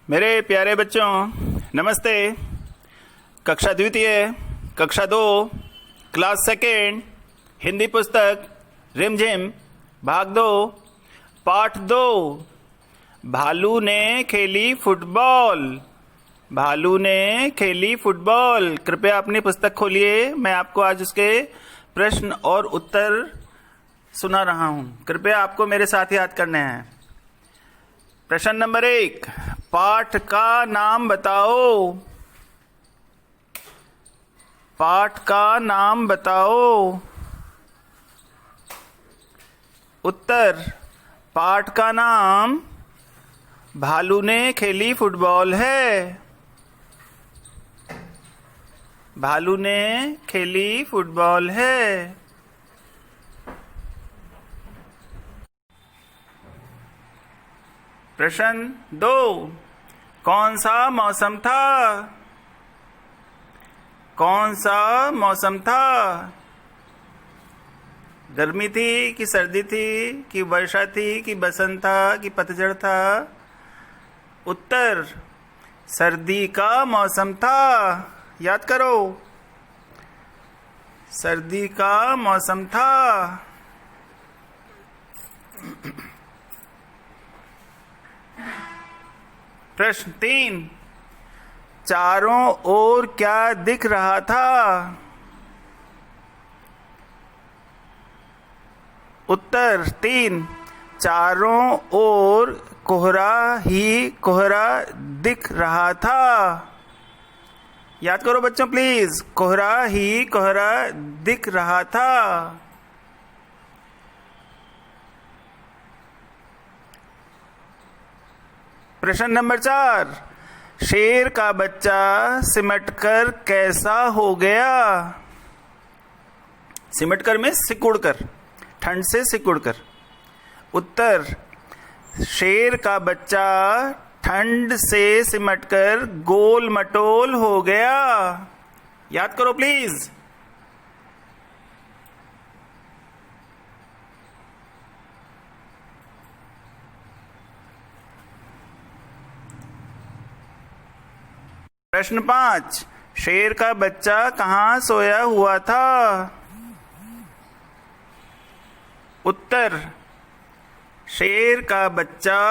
मेरे प्यारे बच्चों, नमस्ते। कक्षा द्वितीय, कक्षा 2, क्लास सेकेंड, हिंदी पुस्तक रिमझिम, भाग 2, पाठ 2। भालू ने खेली फुटबॉल। भालू ने खेली फुटबॉल। कृपया अपनी पुस्तक खोलिए। मैं आपको आज उसके प्रश्न और उत्तर सुना रहा हूं। कृपया आपको मेरे साथ याद करने हैं। प्रश्न नंबर 1, पाठ का नाम बताओ। पाठ का नाम बताओ। उत्तर, पाठ का नाम भालू ने खेली फुटबॉल है। भालू ने खेली फुटबॉल है। प्रश्न 2, कौन सा मौसम था? कौन सा मौसम था? गर्मी थी कि सर्दी थी कि वर्षा थी कि बसंत था कि पतझड़ था? उत्तर, सर्दी का मौसम था। याद करो, सर्दी का मौसम था। प्रश्न 3, चारों ओर क्या दिख रहा था? उत्तर 3, चारों ओर कोहरा ही कोहरा दिख रहा था। याद करो बच्चों प्लीज, कोहरा ही कोहरा दिख रहा था। प्रश्न नंबर 4, शेर का बच्चा सिमटकर कैसा हो गया? सिमटकर में सिकुड़कर, ठंड से सिकुड़कर। उत्तर, शेर का बच्चा ठंड से सिमटकर गोल मटोल हो गया। याद करो प्लीज। प्रश्न 5, शेर का बच्चा कहाँ सोया हुआ था? उत्तर, शेर का बच्चा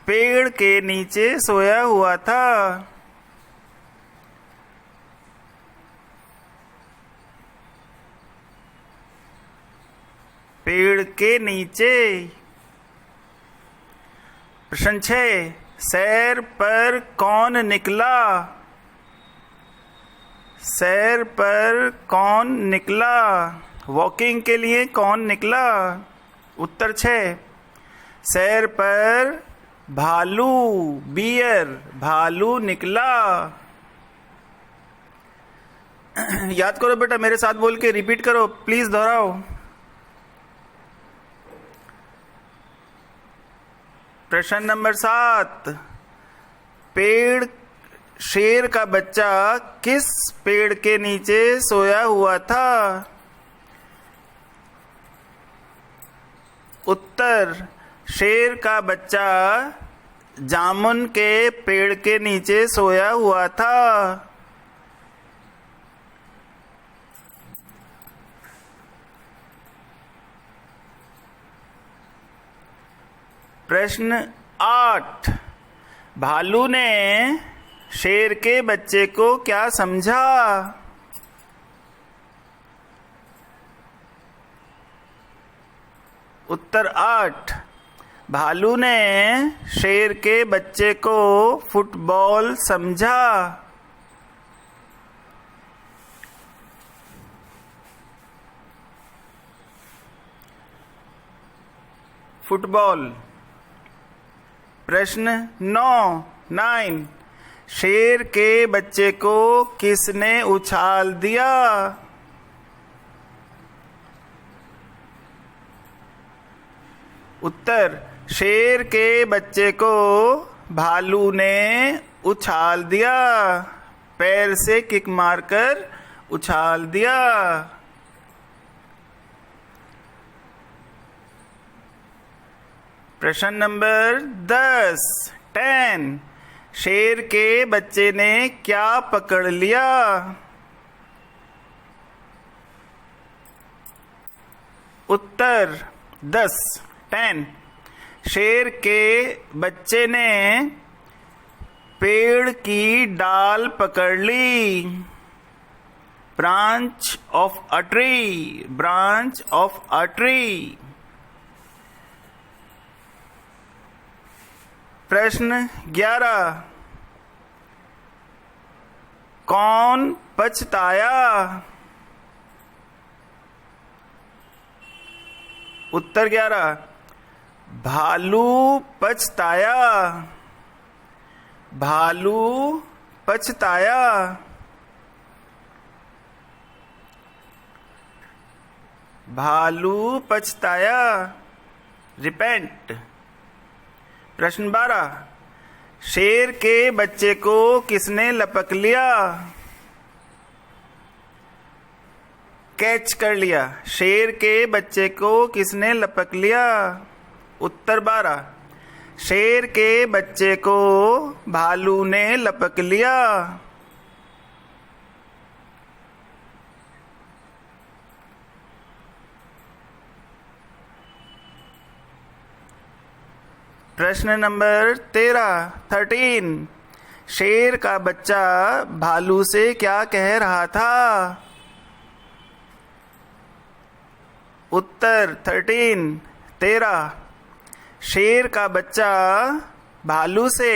पेड़ के नीचे सोया हुआ था। पेड़ के नीचे। प्रश्न 6, सैर पर कौन निकला? सैर पर कौन निकला? वॉकिंग के लिए कौन निकला? उत्तर 6, सैर पर भालू, बियर, भालू निकला। याद करो बेटा, मेरे साथ बोल के रिपीट करो, प्लीज दोहराओ। प्रश्न नंबर 7, पेड़, शेर का बच्चा किस पेड़ के नीचे सोया हुआ था? उत्तर, शेर का बच्चा जामुन के पेड़ के नीचे सोया हुआ था। प्रश्न 8, भालू ने शेर के बच्चे को क्या समझा? उत्तर 8, भालू ने शेर के बच्चे को फुटबॉल समझा। फुटबॉल। प्रश्न 9, शेर के बच्चे को किसने उछाल दिया? उत्तर, शेर के बच्चे को भालू ने उछाल दिया। पैर से किक मारकर उछाल दिया। प्रश्न नंबर 10, 10. शेर के बच्चे ने क्या पकड़ लिया? उत्तर 10. 10. शेर के बच्चे ने पेड़ की डाल पकड़ ली. Branch of a tree. Branch of a tree. प्रश्न 11. कौन पछताया? उत्तर 11. भालू पछताया. भालू पछताया. भालू पछताया. रिपेंट. प्रश्न 12. शेर के बच्चे को किसने लपक लिया? कैच कर लिया. शेर के बच्चे को किसने लपक लिया? उत्तर 12. शेर के बच्चे को भालू ने लपक लिया. प्रश्न नंबर 13. शेर का बच्चा भालू से क्या कह रहा था? उत्तर 13. शेर का बच्चा भालू से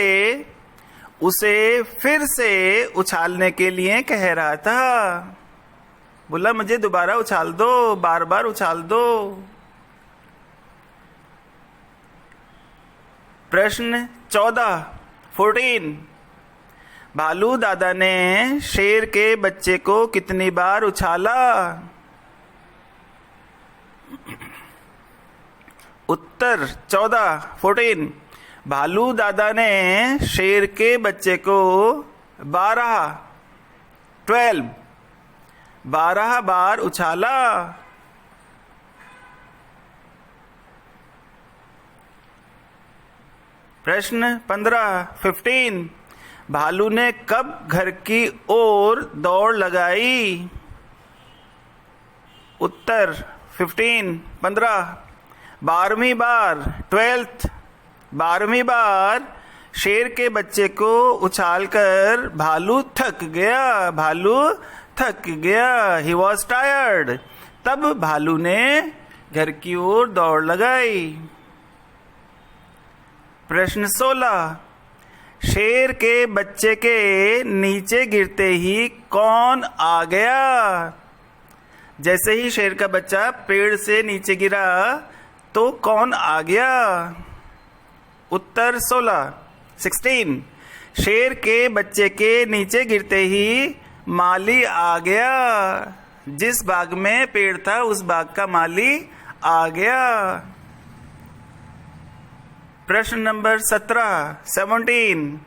उसे फिर से उछालने के लिए कह रहा था. बोला मुझे दोबारा उछाल दो, बार बार उछाल दो. प्रश्न 14. भालू दादा ने शेर के बच्चे को कितनी बार उछाला? उत्तर 14. भालू दादा ने शेर के बच्चे को 12 बार उछाला. प्रश्न 15. भालू ने कब घर की ओर दौड़ लगाई? उत्तर 15. 12वीं बार. 12वीं बार शेर के बच्चे को उछालकर भालू थक गया. भालू थक गया. He was tired. तब भालू ने घर की ओर दौड़ लगाई. प्रश्न 16. शेर के बच्चे के नीचे गिरते ही कौन आ गया? जैसे ही शेर का बच्चा पेड़ से नीचे गिरा तो कौन आ गया? उत्तर 16. शेर के बच्चे के नीचे गिरते ही माली आ गया. जिस बाग में पेड़ था उस बाग का माली आ गया. प्रश्न नंबर 17.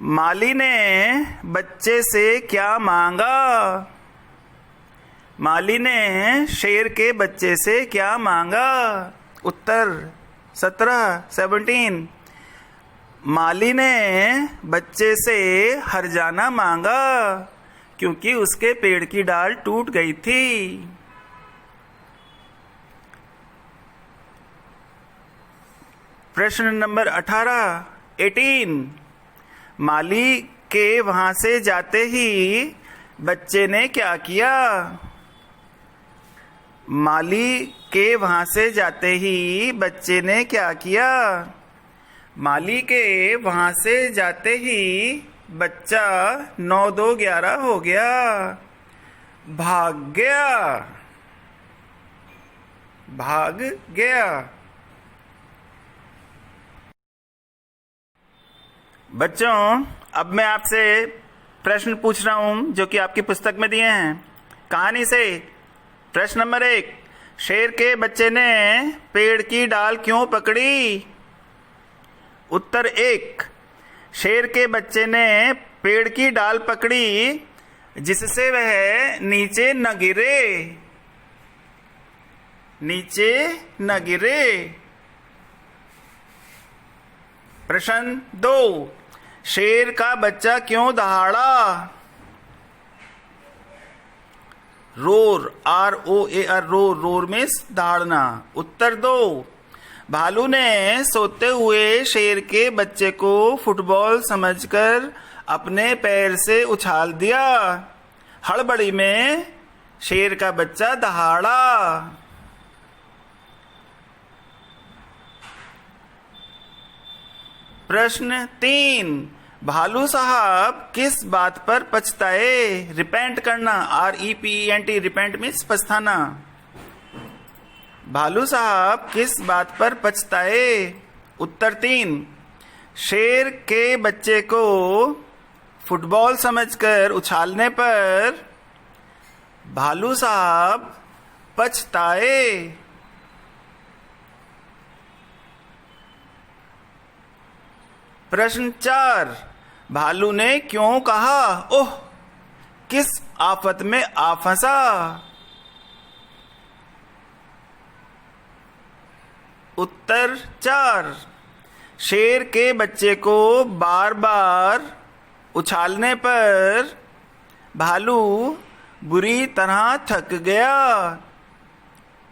माली ने बच्चे से क्या मांगा? माली ने शेर के बच्चे से क्या मांगा? उत्तर 17. माली ने बच्चे से हरजाना मांगा क्योंकि उसके पेड़ की डाल टूट गई थी. प्रश्न नंबर 18. माली के वहां से जाते ही बच्चे ने क्या किया? माली के वहां से जाते ही बच्चे ने क्या किया? माली के वहां से जाते ही बच्चा 9 2 11 हो गया. भाग गया. भाग गया. बच्चों अब मैं आपसे प्रश्न पूछ रहा हूं जो कि आपकी पुस्तक में दिए हैं कहानी से. प्रश्न नंबर 1. शेर के बच्चे ने पेड़ की डाल क्यों पकड़ी? उत्तर 1. शेर के बच्चे ने पेड़ की डाल पकड़ी जिससे वह नीचे न गिरे. नीचे न गिरे. प्रश्न 2, शेर का बच्चा क्यों दहाड़ा? Roar, ROAR, roar, roar means दहाड़ना। उत्तर 2, भालू ने सोते हुए शेर के बच्चे को फुटबॉल समझकर अपने पैर से उछाल दिया। हड़बड़ी में शेर का बच्चा दहाड़ा। प्रश्न 3, भालू साहब किस बात पर पछताए? रिपेंट करना, REPENT, रिपेंट मीन्स पछताना। भालू साहब किस बात पर पछताए? उत्तर 3, शेर के बच्चे को फुटबॉल समझकर उछालने पर भालू साहब पछताए। प्रश्न 4, भालू ने क्यों कहा ओह, किस आफत में आ फंसा? उत्तर 4, शेर के बच्चे को बार बार उछालने पर भालू बुरी तरह थक गया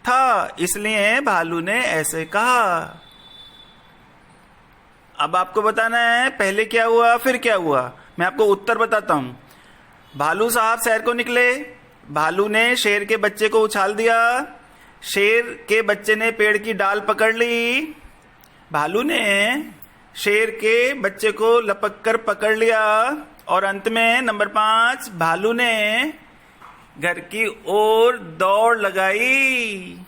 था, इसलिए भालू ने ऐसे कहा। अब आपको बताना है पहले क्या हुआ फिर क्या हुआ। मैं आपको उत्तर बताता हूं। भालू साहब सैर को निकले, भालू ने शेर के बच्चे को उछाल दिया, शेर के बच्चे ने पेड़ की डाल पकड़ ली, भालू ने शेर के बच्चे को लपक कर पकड़ लिया, और अंत में नंबर 5, भालू ने घर की ओर दौड़ लगाई।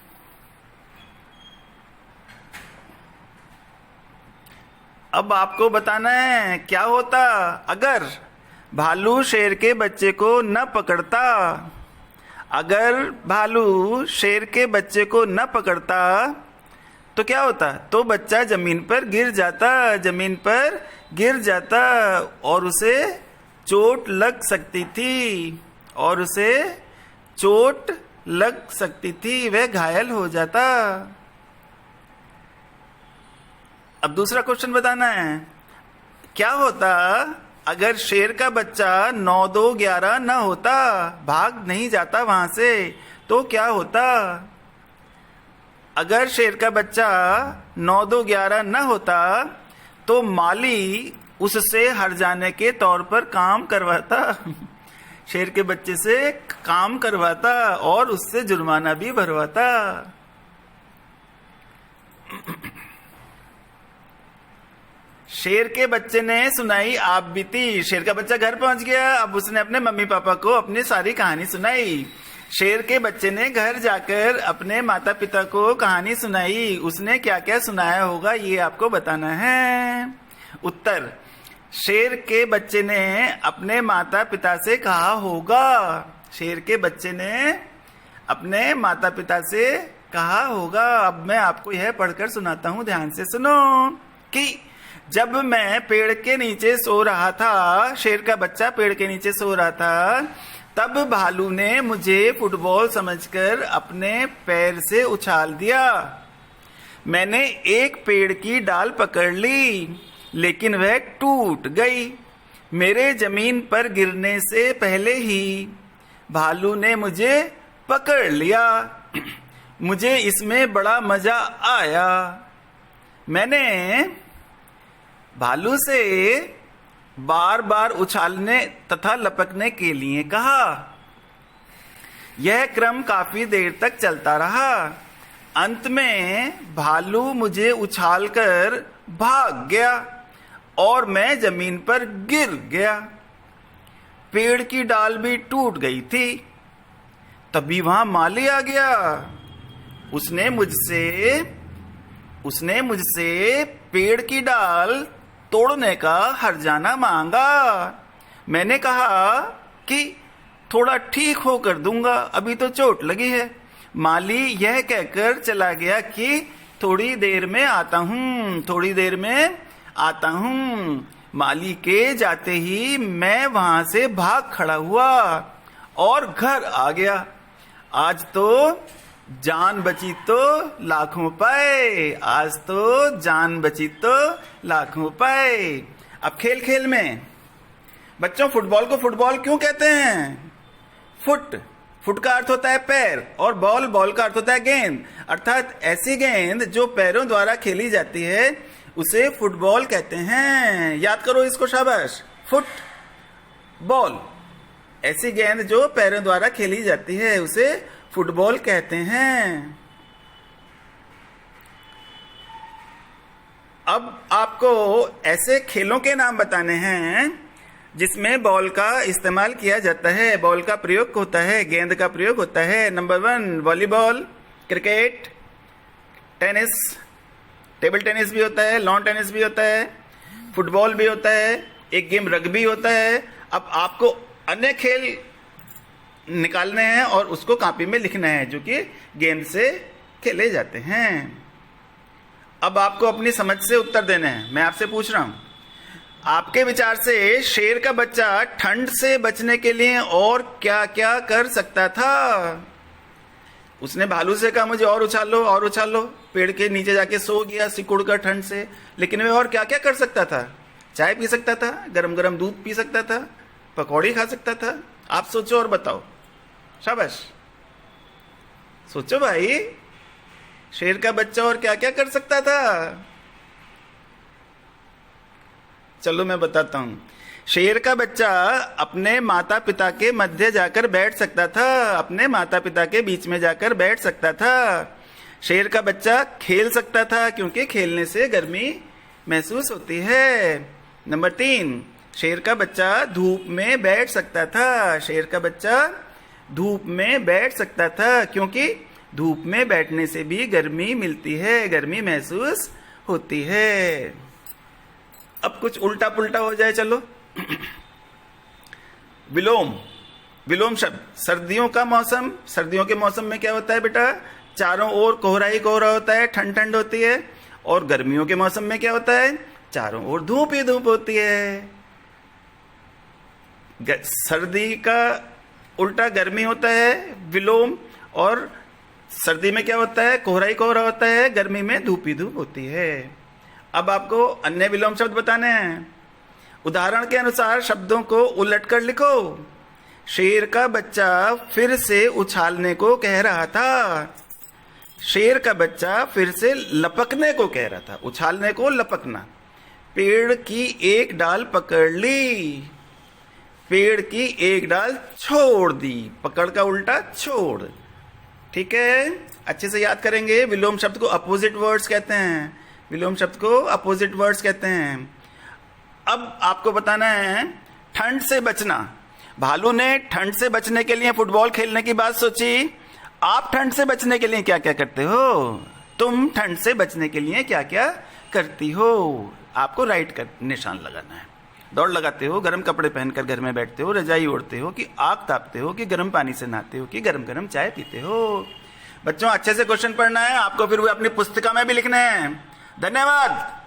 अब आपको बताना है क्या होता अगर भालू शेर के बच्चे को न पकड़ता। अगर भालू शेर के बच्चे को न पकड़ता तो क्या होता? तो बच्चा जमीन पर गिर जाता, जमीन पर गिर जाता और उसे चोट लग सकती थी, और उसे चोट लग सकती थी, वह घायल हो जाता। अब दूसरा क्वेश्चन बताना है क्या होता अगर शेर का बच्चा 9, 2, 11 न होता, भाग नहीं जाता वहां से, तो क्या होता? अगर शेर का बच्चा 9, 2, 11 न होता तो माली उससे हर जाने के तौर पर काम करवाता, शेर के बच्चे से काम करवाता और उससे जुर्माना भी भरवाता। शेर के बच्चे ने सुनाई आप बीती। शेर का बच्चा घर पहुंच गया, अब उसने अपने मम्मी पापा को अपनी सारी कहानी सुनाई। शेर के बच्चे ने घर जाकर अपने माता पिता को कहानी सुनाई। उसने क्या क्या सुनाया होगा ये आपको बताना है। उत्तर, शेर के बच्चे ने अपने माता पिता से कहा होगा, शेर के बच्चे ने अपने माता पिता से कहा होगा। अब मैं आपको यह पढ़कर सुनाता हूं, ध्यान से सुनो। कि जब मैं पेड़ के नीचे सो रहा था, शेर का बच्चा पेड़ के नीचे सो रहा था, तब भालू ने मुझे फुटबॉल समझकर अपने पैर से उछाल दिया। मैंने एक पेड़ की डाल पकड़ ली, लेकिन वह टूट गई। मेरे जमीन पर गिरने से पहले ही भालू ने मुझे पकड़ लिया। मुझे इसमें बड़ा मजा आया। मैंने भालू से बार बार उछालने तथा लपकने के लिए कहा। यह क्रम काफी देर तक चलता रहा। अंत में भालू मुझे उछालकर भाग गया और मैं जमीन पर गिर गया। पेड़ की डाल भी टूट गई थी। तभी वहां माली आ गया। उसने मुझसे पेड़ की डाल तोड़ने का हर्जाना मांगा। मैंने कहा कि थोड़ा ठीक होकर दूंगा, अभी तो चोट लगी है। माली यह कहकर चला गया कि थोड़ी देर में आता हूं। माली के जाते ही मैं वहां से भाग खड़ा हुआ और घर आ गया। आज तो जान बची तो लाखों पाए, आज तो जान बची तो लाखों पाए। अब खेल खेल में बच्चों, फुटबॉल को फुटबॉल क्यों कहते हैं? फुट का अर्थ होता है पैर, और बॉल का अर्थ होता है गेंद। अर्थात ऐसी गेंद जो पैरों द्वारा खेली जाती है उसे फुटबॉल कहते हैं। याद करो इसको, शाबाश। फुटबॉल, ऐसी गेंद जो पैरों द्वारा खेली जाती है उसे फुटबॉल कहते हैं। अब आपको ऐसे खेलों के नाम बताने हैं जिसमें बॉल का इस्तेमाल किया जाता है, बॉल का प्रयोग होता है, गेंद का प्रयोग होता है। Number 1 volleyball, cricket, tennis, table tennis भी होता है, लॉन टेनिस भी होता है, फुटबॉल भी होता है, एक गेम रग्बी होता है। अब आपको अन्य खेल निकालने हैं और उसको कॉपी में लिखना है जो कि गेंद से खेले जाते हैं। अब आपको अपनी समझ से उत्तर देने हैं। मैं आपसे पूछ रहा हूं, आपके विचार से शेर का बच्चा ठंड से बचने के लिए और क्या क्या कर सकता था? उसने भालू से कहा मुझे और उछालो और उछालो, पेड़ के नीचे जाके सो गया सिकुड़ कर ठंड से। लेकिन वह और क्या क्या कर सकता था? चाय पी सकता था, गरम गरम दूध पी सकता था, पकौड़ी खा सकता था। आप सोचो और बताओ। शाबाश, सोचो भाई, शेर का बच्चा और क्या क्या कर सकता था? चलो मैं बताता हूं। शेर का बच्चा अपने माता पिता के मध्य जाकर बैठ सकता था, अपने माता पिता के बीच में जाकर बैठ सकता था। शेर का बच्चा खेल सकता था क्योंकि खेलने से गर्मी महसूस होती है। नंबर 3, शेर का बच्चा धूप में बैठ सकता था। शेर का बच्चा धूप में बैठ सकता था क्योंकि धूप में बैठने से भी गर्मी मिलती है, गर्मी महसूस होती है। अब कुछ उल्टा पुल्टा हो जाए, चलो। विलोम शब्द, सर्दियों का मौसम, सर्दियों के मौसम में क्या होता है बेटा? चारों ओर कोहरा ही कोहरा होता है, ठंड ठंड होती है। और गर्मियों के मौसम में क्या होता है? चारों ओर धूप ही धूप होती है। सर्दी का उल्टा गर्मी होता है, विलोम। और सर्दी में क्या होता है? कोहरा ही कोहरा होता है, गर्मी में धूप ही धूप होती है। अब आपको अन्य विलोम शब्द बताने हैं। उदाहरण के अनुसार शब्दों को उलट कर लिखो। शेर का बच्चा फिर से उछालने को कह रहा था। शेर का बच्चा फिर से लपकने को कह रहा था, उछालने को लपकना। पेड़ की एक डाल पकड़ ली, पेड़ की एक डाल छोड़ दी। पकड़ का उल्टा छोड़। ठीक है, अच्छे से याद करेंगे। विलोम शब्द को अपोजिट वर्ड्स कहते हैं, विलोम शब्द को अपोजिट वर्ड्स कहते हैं। अब आपको बताना है ठंड से बचना। भालू ने ठंड से बचने के लिए फुटबॉल खेलने की बात सोची। आप ठंड से बचने के लिए क्या क्या करते हो? तुम ठंड से बचने के लिए क्या क्या करती हो? आपको राइट कर निशान लगाना है। दौड़ लगाते हो, गर्म कपड़े पहनकर घर में बैठते हो, रजाई ओढ़ते हो, कि आग तापते हो, कि गर्म पानी से नहाते हो, कि गरम गरम चाय पीते हो? बच्चों अच्छे से क्वेश्चन पढ़ना है आपको, फिर वो अपनी पुस्तिका में भी लिखना है। धन्यवाद।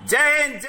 जय हिंद।